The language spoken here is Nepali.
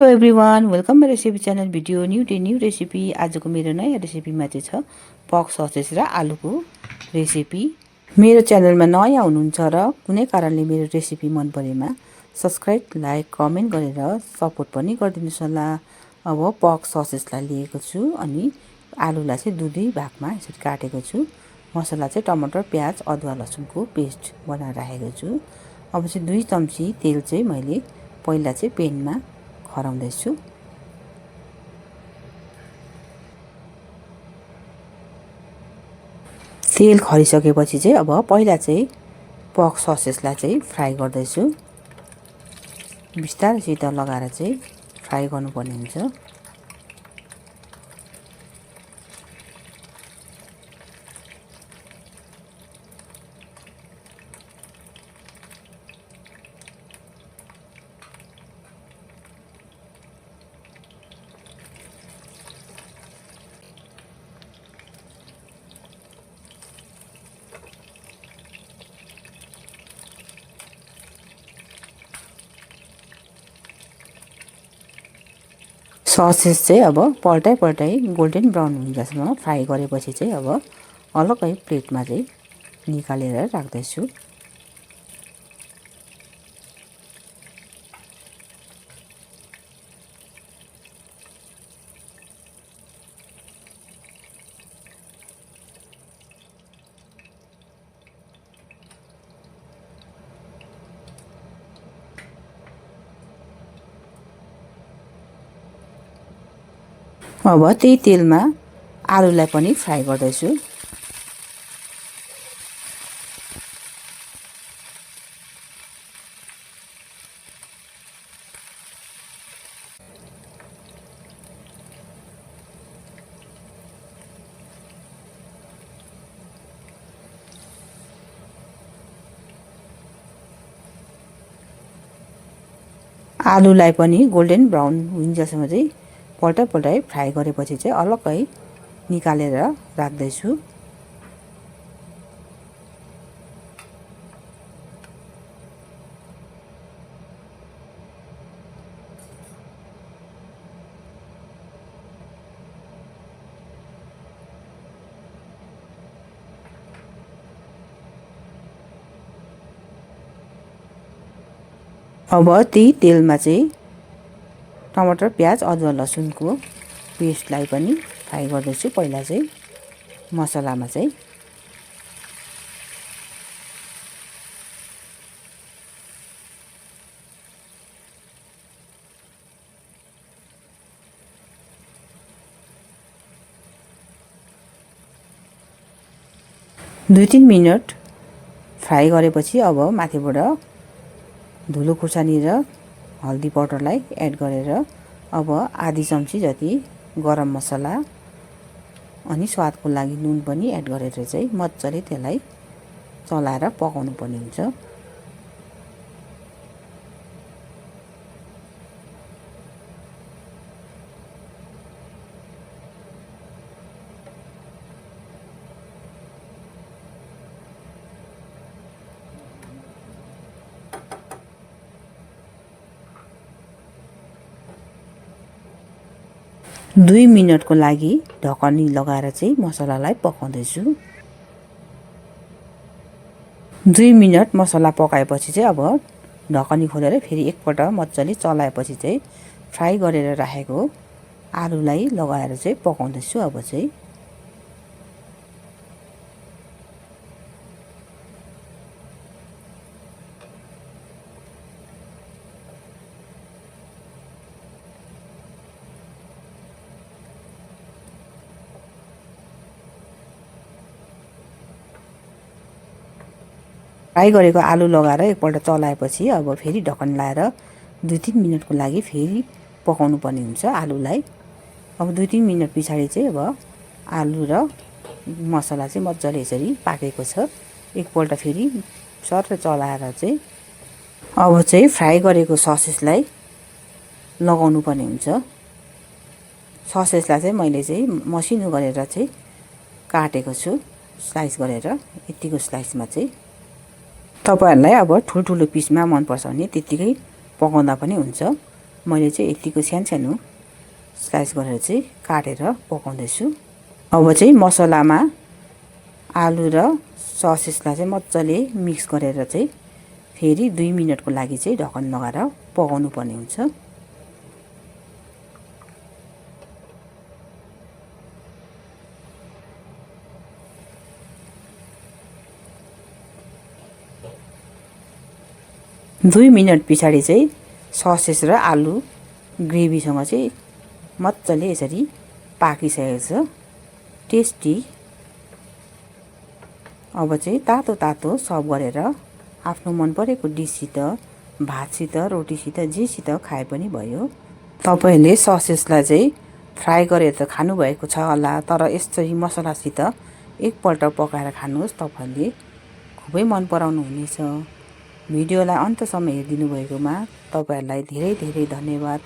Hello everyone, welcome my recipe channel video new day new recipe. आजको मेरो नयाँ रेसिपीमा चाहिँ छ पर्क ससेज र आलुको रेसिपी। मेरो च्यानलमा नयाँ हुनुहुन्छ र कुनै कारणले मेरो रेसिपी मन परेमा सब्सक्राइब, लाइक, कमेन्ट गरेर सपोर्ट पनि गरिदिनुहोस् होला। अब पर्क ससेजलाई लिएको छु अनि आलुलाई चाहिँ दुई भागमा यसरी काटेको छु। मसला चाहिँ टमाटर, प्याज, अदुवा, लसुनको पेस्ट बनाएर राखेको छु। अब चाहिँ 2 चम्ची तेल चाहिँ मैले पहिला चाहिँ पेनमा खराउँदैछु। तेल खरिसकेपछि चाहिँ अब पहिला चाहिँ पर्क ससेजलाई चाहिँ फ्राई गर्दैछु। बिस्तारैसित लगाएर चाहिँ फ्राई गर्नुपर्ने हुन्छ। ससेज चाहिँ अब पल्टाइ गोल्डन ब्राउन हुन्जेलसम्म फ्राई गरेपछि चाहिँ अब अलग्गै प्लेटमा चाहिँ निकालेर राख्दैछु। अब त्यही तेलमा आलुलाई पनि फ्राई गर्दैछु। आलुलाई पनि गोल्डन ब्राउन हुन्जेलसम्म चाहिँ पल्टाइ फ्राई गरेपछि चाहिँ अलग्गै निकालेर राख्दैछु। अब त्यही तेलमा चाहिँ टमाटर, प्याज, अदुवा, लसुनको पेस्टलाई पनि फ्राई गर्दैछु। पहिला चाहिँ मसलामा चाहिँ दुई तीन मिनट फ्राई गरेपछि अब माथिबाट धुलो खुर्सानी र हल्दी पाउडरलाई एड गरेर अब आधी चम्ची जति गरम मसला अनि स्वादको लागि नुन पनि एड गरेर चाहिँ मजाले त्यसलाई चलाएर पकाउनु पर्ने हुन्छ। दुई मिनटको लागि ढकनी लगाएर चाहिँ मसलालाई पकाउँदैछु। 2 मिनट मसला पकाएपछि चाहिँ अब ढकनी खोलेर फेरि एकपल्ट मजाले चलाएपछि चाहिँ फ्राई गरेर राखेको आलुलाई लगाएर चाहिँ पकाउँदैछु। अब चाहिँ फ्राई गरेको आलु लगाएर एकपल्ट चलाएपछि अब फेरि ढकनी लाएर 2-3 मिनटको लागि फेरि पकाउनु पर्ने हुन्छ आलुलाई। अब 2-3 मिनट पछाडि चाहिँ अब आलु र मसला चाहिँ मजाले यसरी पाकेको छ। एकपल्ट फेरि सर्र चलाएर चाहिँ अब चाहिँ फ्राई गरेको ससेजलाई लगाउनु पर्ने हुन्छ। ससेजलाई चाहिँ मैले चाहिँ मसिनो गरेर चाहिँ काटेको छु, स्लाइस गरेर। यतिको स्लाइसमा चाहिँ तपाईहरुलाई अब ठुल्ठुलो पिसमा मन पर्छ भने त्यतिकै पकाउँदा पनि हुन्छ। मैले चाहिँ यतिको सानो स्लाइस गरेर चाहिँ काटेर पकाउँदैछु। अब चाहिँ मसलामा आलु र ससेसलाई चाहिँ मजाले मिक्स गरेर चाहिँ फेरि 2 मिनेटको लागि चाहिँ ढक्कन लगाएर पकाउनु पर्ने हुन्छ। दुई मिनट पछाडि चाहिँ ससेस र आलु ग्रेभीसँग चाहिँ मजाले यसरी पाकिसकेको छ, टेस्टी। अब चाहिँ तातो तातो सर्भ गरेर आफ्नो मन परेको डिससित, भातसित, रोटीसित, जेसित खाए पनि भयो। तपाईहरूले ससेसलाई चाहिँ फ्राई गरेर त खानुभएको छ होला, तर यसरी मसलासित एकपल्ट पकाएर खानुहोस्, तपाईँहरूले खुबै मन पराउनु हुनेछ। भिडियोलाई अन्तसम्म हेरिदिनु भएकोमा तपाईँहरूलाई धेरै धेरै धन्यवाद।